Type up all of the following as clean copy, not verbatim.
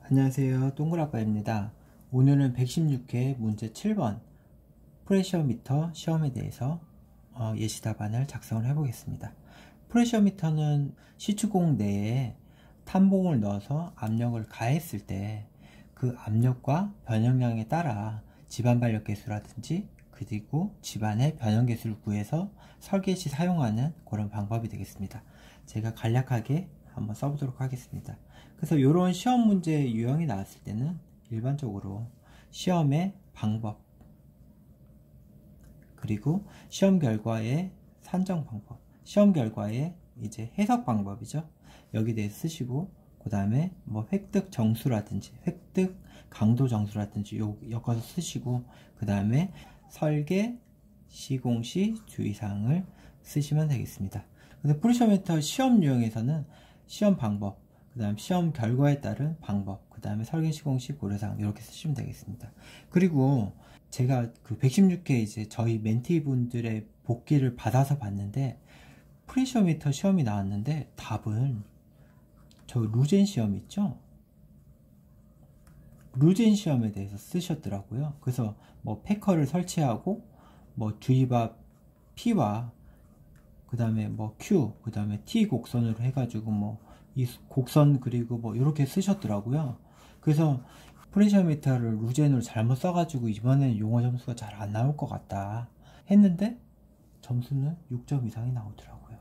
안녕하세요. 동그라빠입니다. 오늘은 116회 문제 7번 프레셔미터 시험에 대해서 예시답안을 작성을 해보겠습니다. 프레셔미터는 시추공 내에 탐봉을 넣어서 압력을 가했을 때 그 압력과 변형량에 따라 집안 발력 개수라든지 그리고 집안의 변형 개수를 구해서 설계 시 사용하는 그런 방법이 되겠습니다. 제가 간략하게 한번 써보도록 하겠습니다. 그래서 이런 시험 문제 유형이 나왔을 때는 일반적으로 시험의 방법 그리고 시험 결과의 산정 방법, 시험 결과의 이제 해석 방법이죠. 여기 대해서 쓰시고 그 다음에 뭐 획득 정수라든지 획득 강도 정수라든지 엮어서 쓰시고 그 다음에 설계 시공시 주의사항을 쓰시면 되겠습니다. 근데 프레셔미터 시험 유형에서는 시험 방법, 그 다음 시험 결과에 따른 방법, 그 다음에 설계 시공시 고려사항 이렇게 쓰시면 되겠습니다. 그리고 제가 그 116회 이제 저희 멘티 분들의 복귀를 받아서 봤는데 프레셔미터 시험이 나왔는데 답은 저 루젠 시험 있죠? 루젠 시험에 대해서 쓰셨더라고요. 그래서 뭐 패커를 설치하고 뭐 주입압 P와 그 다음에 뭐 Q, 그 다음에 T 곡선으로 해가지고 뭐 이 곡선 그리고 뭐 이렇게 쓰셨더라고요. 그래서 프레셔미터를 루젠으로 잘못 써가지고 이번에는 용어 점수가 잘 안 나올 것 같다 했는데 점수는 6점 이상이 나오더라고요.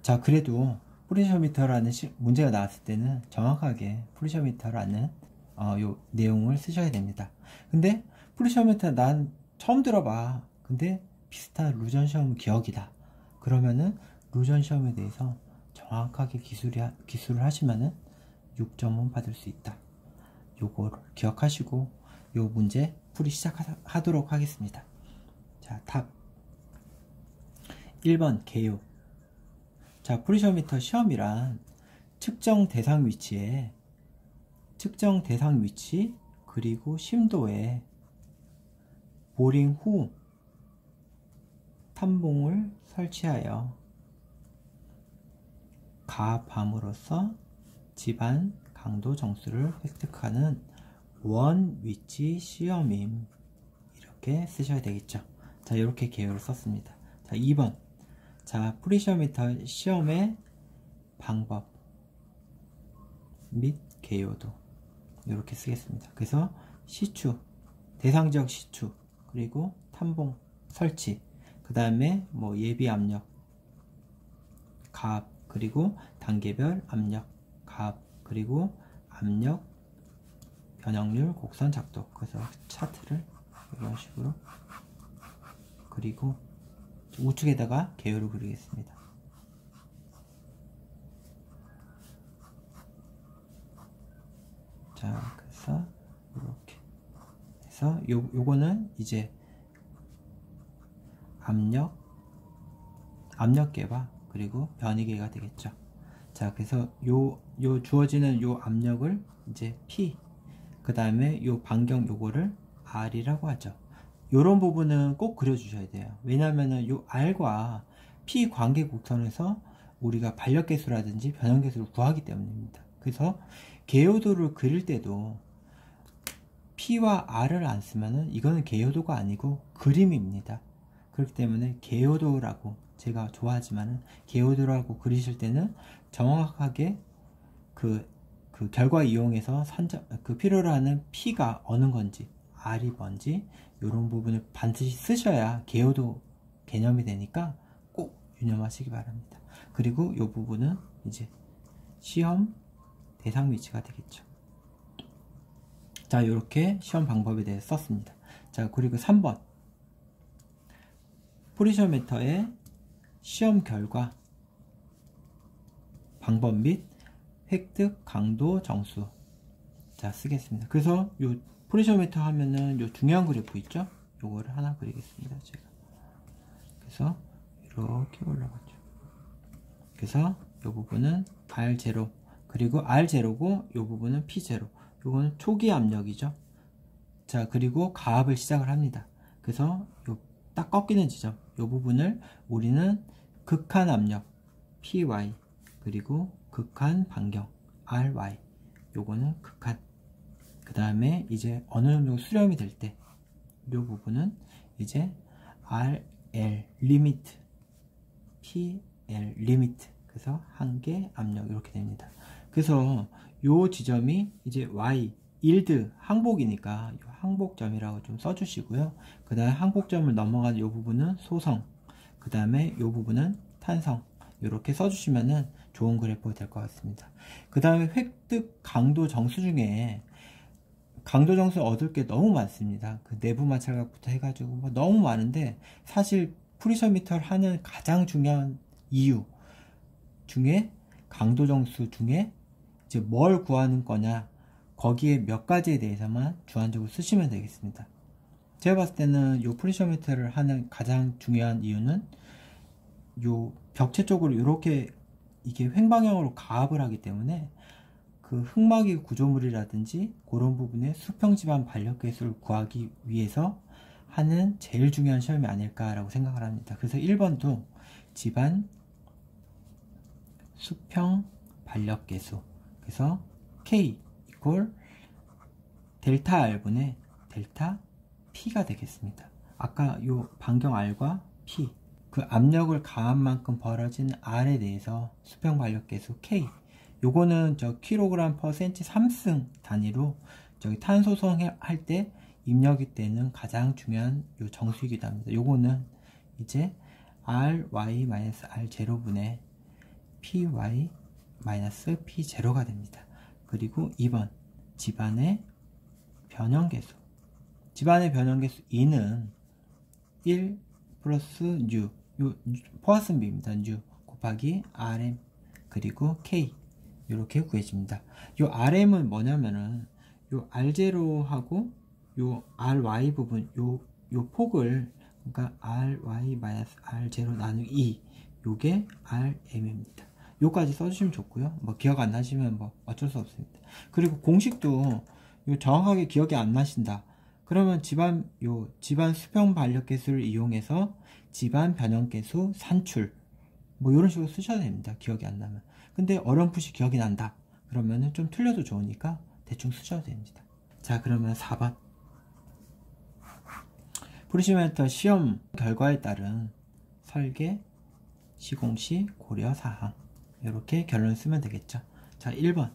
자, 그래도 프레셔미터라는 문제가 나왔을 때는 정확하게 프레셔미터라는 요 내용을 쓰셔야 됩니다. 근데 프레셔미터 난 처음 들어봐. 근데 비슷한 루전 시험 기억이다. 그러면은 루전 시험에 대해서 정확하게 기술을 하시면은 6점은 받을 수 있다. 요거를 기억하시고 요 문제 풀이 시작하도록 하겠습니다. 자, 답 1번 개요. 자, 프레셔미터 시험이란 측정 대상 위치 그리고 심도에 보링 후 탐봉을 설치하여 가압함으로써 집안 강도 정수를 획득하는 원 위치 시험임. 이렇게 쓰셔야 되겠죠. 자, 이렇게 개요를 썼습니다. 자, 2번. 자, 프레셔미터 시험의 방법 및 개요도 이렇게 쓰겠습니다. 그래서 시추, 대상지역 시추, 그리고 탐봉 설치, 그 다음에 뭐 예비 압력, 가압, 그리고 단계별 압력, 가압, 그리고 압력, 변형률, 곡선 작도. 그래서 차트를 이런 식으로 그리고 우측에다가 개요를 그리겠습니다. 자, 그래서 이렇게 해서 요거는 이제 압력계와 그리고 변이계가 되겠죠. 자, 그래서 요 주어지는 요 압력을 이제 P, 그 다음에 요 반경 요거를 R이라고 하죠. 요런 부분은 꼭 그려주셔야 돼요. 왜냐면은 요 R과 P 관계 곡선에서 우리가 발력계수라든지 변형계수를 구하기 때문입니다. 그래서 개요도를 그릴 때도 P와 R을 안 쓰면은 이거는 개요도가 아니고 그림입니다. 그렇기 때문에 개요도라고 제가 좋아하지만은 개요도라고 그리실 때는 정확하게 그 결과 이용해서 필요로 하는 P가 어느 건지 R이 뭔지 이런 부분을 반드시 쓰셔야 개요도 개념이 되니까 꼭 유념하시기 바랍니다. 그리고 이 부분은 이제 시험 대상 위치가 되겠죠. 자, 이렇게 시험 방법에 대해서 썼습니다. 자, 그리고 3번 프레셔미터의 시험 결과 방법 및 획득 강도 정수. 자, 쓰겠습니다. 그래서 요 프레셔미터 하면은 요 중요한 그래프 있죠? 요거를 하나 그리겠습니다. 제가. 그래서 이렇게 올라가죠. 그래서 요 부분은 R0 그리고 R0고 요 부분은 P0. 요거는 초기 압력이죠. 자, 그리고 가압을 시작을 합니다. 그래서 요 딱 꺾이는 지점 요 부분을 우리는 극한 압력 PY 그리고 극한 반경 RY 요거는 극한. 그 다음에 이제 어느 정도 수렴이 될 때 요 부분은 이제 RL 리미트, PL 리미트. 그래서 한계 압력 이렇게 됩니다. 그래서 요 지점이 이제 Y 일드 항복이니까 요 항복점이라고 좀 써주시고요. 그 다음에 항복점을 넘어가는 요 부분은 소성, 그 다음에 요 부분은 탄성, 이렇게 써주시면은 좋은 그래프가 될 것 같습니다. 그 다음에 획득 강도 정수 중에 강도 정수를 얻을 게 너무 많습니다. 그 내부 마찰각부터 해가지고 뭐 너무 많은데, 사실 프리셔미터를 하는 가장 중요한 이유 중에 강도 정수 중에 이제 뭘 구하는 거냐, 거기에 몇 가지에 대해서만 주안적으로 쓰시면 되겠습니다. 제가 봤을 때는 요 프리셔미터를 하는 가장 중요한 이유는 요 벽체 쪽으로 이렇게 이게 횡방향으로 가압을 하기 때문에 그 흑막이 구조물이라든지 그런 부분에 수평지반 반력계수를 구하기 위해서 하는 제일 중요한 시험이 아닐까라고 생각을 합니다. 그래서 1번도 지반 수평 반력계수, 그래서 K 이퀄 델타 R분의 델타 P가 되겠습니다. 아까 요 반경 R과 P, 그 압력을 가한 만큼 벌어진 R에 대해서 수평 반력계수 K, 요거는 저 킬로그램 퍼 센치 3승 단위로 저기 탄소성 할 때 입력이 되는 가장 중요한 요 정수이기도 합니다. 요거는 이제 RY-R0분의 PY-P0가 됩니다. 그리고 2번 집안의 변형계수, 집안의 변형계수 2는 1 플러스 뉴, 요 포화슨비입니다. 뉴 곱하기 RM 그리고 K, 이렇게 구해집니다. 요 RM은 뭐냐면은 요 R0하고 요 RY 부분, 요 폭을, 그러니까 RY-R0 나누기 2, 요게 RM입니다. 요까지 써주시면 좋고요. 뭐 기억 안 나시면 뭐 어쩔 수 없습니다. 그리고 공식도 요 정확하게 기억이 안 나신다, 그러면 집안 수평 반력계수를 이용해서 집안 변형계수 산출, 뭐 이런 식으로 쓰셔야 됩니다. 기억이 안 나면. 근데 어렴풋이 기억이 난다 그러면은 좀 틀려도 좋으니까 대충 쓰셔도 됩니다. 자, 그러면 4번 프리셔미터 시험 결과에 따른 설계, 시공시 고려 사항, 이렇게 결론을 쓰면 되겠죠. 자, 1번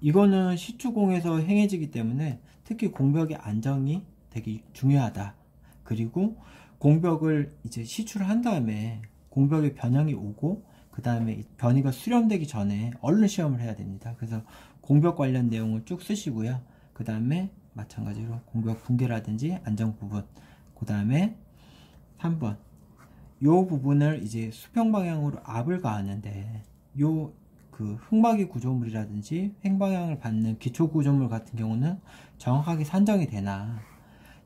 이거는 시추공에서 행해지기 때문에 특히 공벽의 안정이 되게 중요하다. 그리고 공벽을 이제 시추를 한 다음에 공벽의 변형이 오고 그 다음에 변이가 수렴되기 전에 얼른 시험을 해야 됩니다. 그래서 공벽 관련 내용을 쭉 쓰시고요. 그 다음에 마찬가지로 공벽 붕괴라든지 안정 부분, 그 다음에 3번 요 부분을 이제 수평 방향으로 압을 가하는데 요 그 흑막이 구조물이라든지 횡방향을 받는 기초 구조물 같은 경우는 정확하게 산정이 되나,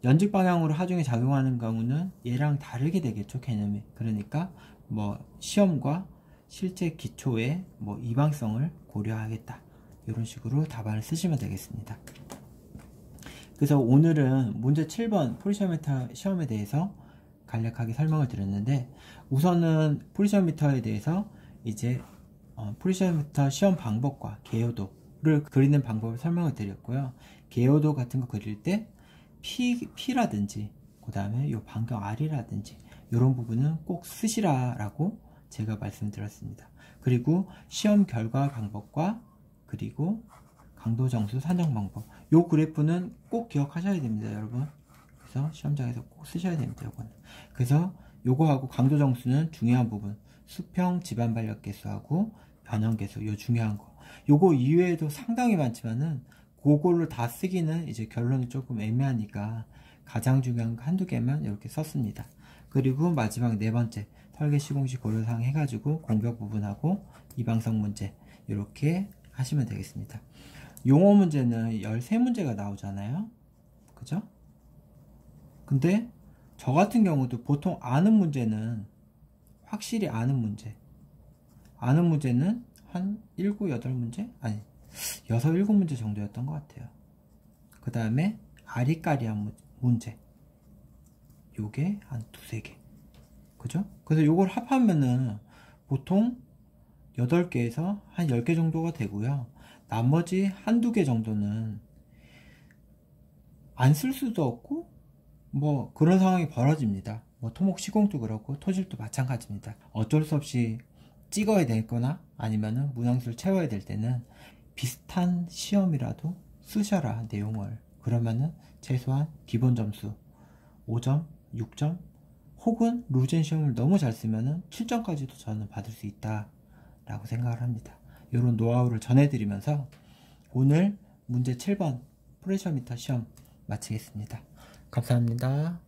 연직 방향으로 하중에 작용하는 경우는 얘랑 다르게 되겠죠, 개념이. 그러니까 뭐 시험과 실제 기초의 뭐 이방성을 고려하겠다, 이런 식으로 답안을 쓰시면 되겠습니다. 그래서 오늘은 문제 7번 프리셔미터 시험에 대해서 간략하게 설명을 드렸는데, 우선은 프리셔미터에 대해서 이제 프리셔미터 시험 방법과 개요도를 그리는 방법을 설명을 드렸고요. 개요도 같은 거 그릴 때 P라든지 그 다음에 요 반경 R이라든지 이런 부분은 꼭 쓰시라 라고 제가 말씀드렸습니다. 그리고 시험 결과 방법과 그리고 강도 정수 산정 방법, 요 그래프는 꼭 기억하셔야 됩니다, 여러분. 그래서 시험장에서 꼭 쓰셔야 됩니다, 요거는. 그래서 요거하고 강도 정수는 중요한 부분, 수평 지반 반력 계수하고 변형 계수, 요 중요한 거. 요거 이외에도 상당히 많지만은 그걸로 다 쓰기는 이제 결론이 조금 애매하니까 가장 중요한 거 한두 개만 이렇게 썼습니다. 그리고 마지막 네 번째 설계 시공시 고려사항 해가지고 공벽 부분하고 이방성 문제 이렇게 하시면 되겠습니다. 용어 문제는 13문제가 나오잖아요, 그죠? 근데 저 같은 경우도 보통 아는 문제는, 확실히 아는 문제는 한 7, 8문제? 아니 6, 7문제 정도였던 것 같아요. 그 다음에 아리까리한 문제, 요게 한 2, 3개, 그죠? 그래서 요걸 합하면은 보통 8개에서 한 10개 정도가 되고요. 나머지 한두 개 정도는 안 쓸 수도 없고 뭐 그런 상황이 벌어집니다. 뭐 토목 시공도 그렇고 토질도 마찬가지입니다. 어쩔 수 없이 찍어야 되거나 아니면은 문항수를 채워야 될 때는 비슷한 시험이라도 쓰셔라, 내용을. 그러면은 최소한 기본 점수 5점, 6점, 혹은 루젠 시험을 너무 잘 쓰면은 7점까지도 저는 받을 수 있다 라고 생각을 합니다. 이런 노하우를 전해드리면서 오늘 문제 7번 프레셔 미터 시험 마치겠습니다. 감사합니다.